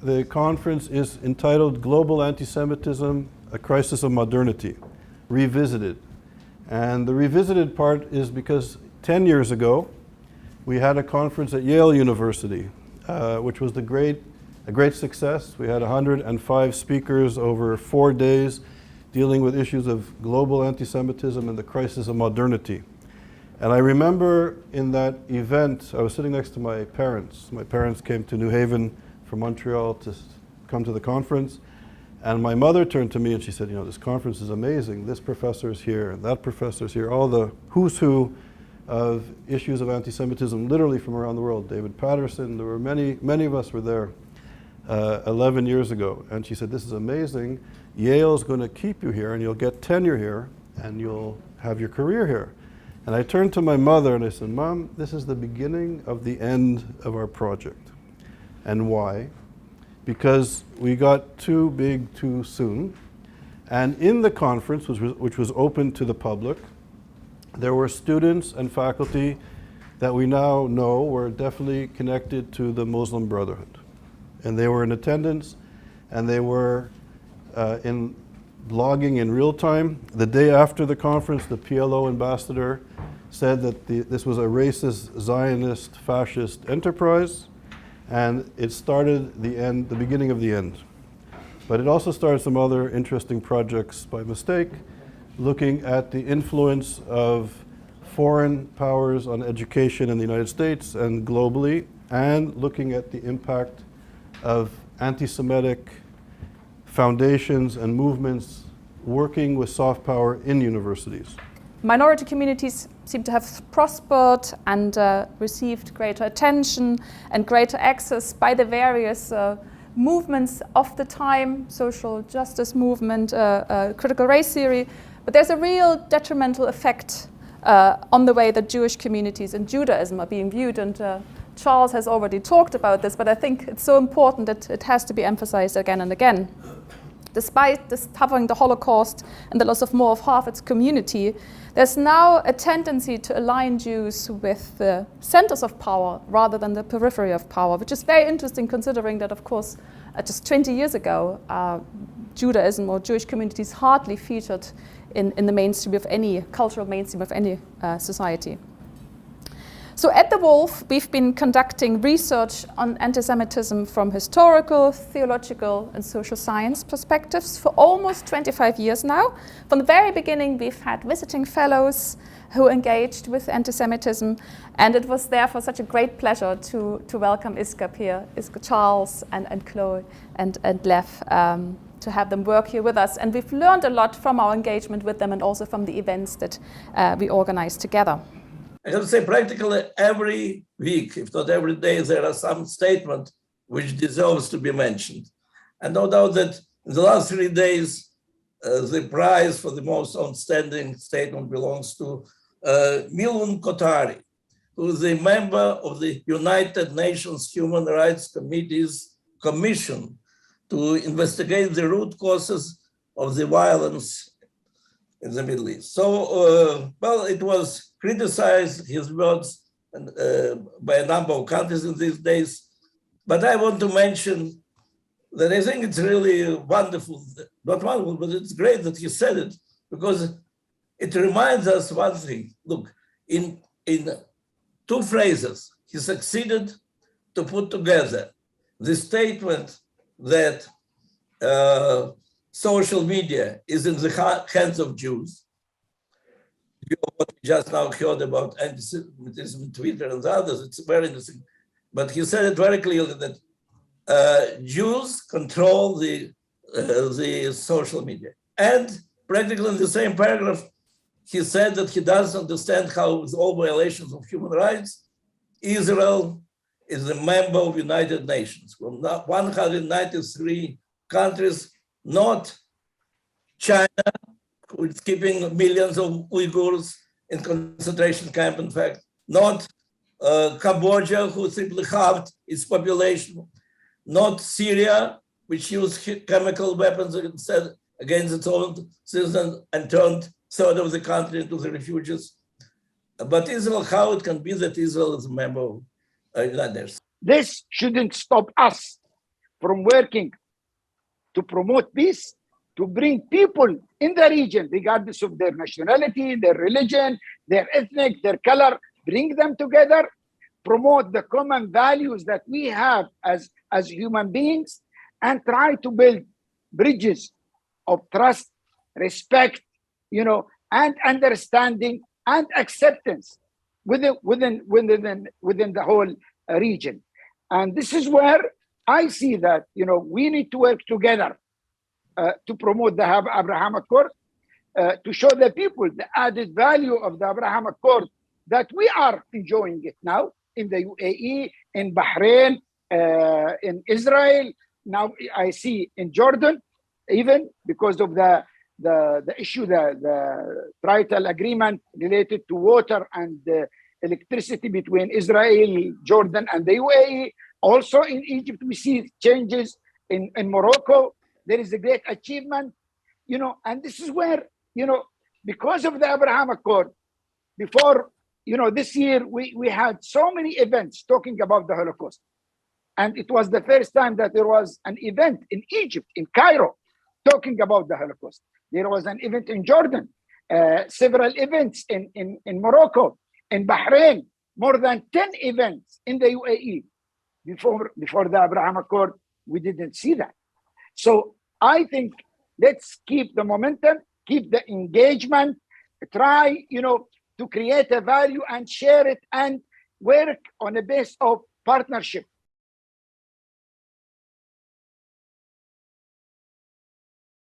The conference is entitled Global Anti-Semitism, a Crisis of Modernity, Revisited. And the revisited part is because 10 years ago, we had a conference at Yale University, which was a great success. We had 105 speakers over 4 days dealing with issues of global anti-Semitism and the crisis of modernity. And I remember in that event, I was sitting next to my parents. My parents came to New Haven from Montreal to come to the conference. And my mother turned to me and she said, this conference is amazing. This professor's here and that professor's here. All the who's who of issues of anti-Semitism literally from around the world. David Patterson, there were many of us were there 11 years ago. And she said, this is amazing. Yale's going to keep you here and you'll get tenure here and you'll have your career here. And I turned to my mother and I said, Mom, this is the beginning of the end of our project. And why? Because we got too big too soon. And in the conference, which was open to the public, there were students and faculty that we now know were definitely connected to the Muslim Brotherhood. And they were in attendance, and they were in blogging in real time. The day after the conference, the PLO ambassador said that this was a racist, Zionist, fascist enterprise, and it started the beginning of the end. But it also started some other interesting projects by mistake, looking at the influence of foreign powers on education in the United States and globally, and looking at the impact of anti-Semitic foundations and movements working with soft power in universities. Minority communities seem to have prospered and received greater attention and greater access by the various movements of the time, social justice movement, critical race theory. But there's a real detrimental effect on the way that Jewish communities and Judaism are being viewed. And Charles has already talked about this, but I think it's so important that it has to be emphasized again and again. Despite covering the Holocaust and the loss of more of half its community, there's now a tendency to align Jews with the centers of power rather than the periphery of power, which is very interesting considering that, of course, just 20 years ago, Judaism or Jewish communities hardly featured in the mainstream of any cultural mainstream of any society. So at the Woolf, we've been conducting research on anti-Semitism from historical, theological, and social science perspectives for almost 25 years now. From the very beginning, we've had visiting fellows who engaged with anti-Semitism, and it was therefore such a great pleasure to welcome ISGAP here, Charles and Chloe and Lev, to have them work here with us. And we've learned a lot from our engagement with them and also from the events that we organized together. I have to say, practically every week, if not every day, there are some statement which deserves to be mentioned. And no doubt that in the last 3 days, the prize for the most outstanding statement belongs to Milun Kotari, who is a member of the United Nations Human Rights Committee's commission to investigate the root causes of the violence in the Middle East. So, well, it was criticized, his words, by a number of countries in these days. But I want to mention that I think it's really wonderful, not wonderful, but it's great that he said it, because it reminds us one thing. Look, in 2 phrases, he succeeded to put together the statement that social media is in the hands of Jews. What we just now heard about anti-Semitism, Twitter and others, it's very interesting. But he said it very clearly that Jews control the social media. And practically in the same paragraph, he said that he doesn't understand how, with all violations of human rights, Israel is a member of United Nations. From 193 countries, not China, who is keeping millions of Uyghurs in concentration camp, in fact, not Cambodia, who simply halved its population, not Syria, which used chemical weapons against its own citizens and turned a third of the country into the refugees. But Israel, how it can be that Israel is a member of United Nations? This shouldn't stop us from working to promote peace, to bring people in the region, regardless of their nationality, their religion, their ethnic, their color, bring them together, promote the common values that we have as human beings, and try to build bridges of trust, respect, and understanding and acceptance within the whole region. And this is where I see that we need to work together to promote the Abraham Accord, to show the people the added value of the Abraham Accord, that we are enjoying it now in the U.A.E, in Bahrain, in Israel. Now I see in Jordan, even because of the issue, the trilateral agreement related to water and electricity between Israel, Jordan, and the U.A.E. Also in Egypt, we see changes. In Morocco, there is a great achievement, and this is where, because of the Abraham Accord, before, this year, we had so many events talking about the Holocaust. And it was the first time that there was an event in Egypt, in Cairo, talking about the Holocaust. There was an event in Jordan, several events in Morocco, in Bahrain, more than 10 events in the U.A.E. Before the Abraham Accord, we didn't see that. So I think let's keep the momentum, keep the engagement, try, to create a value and share it and work on a base of partnership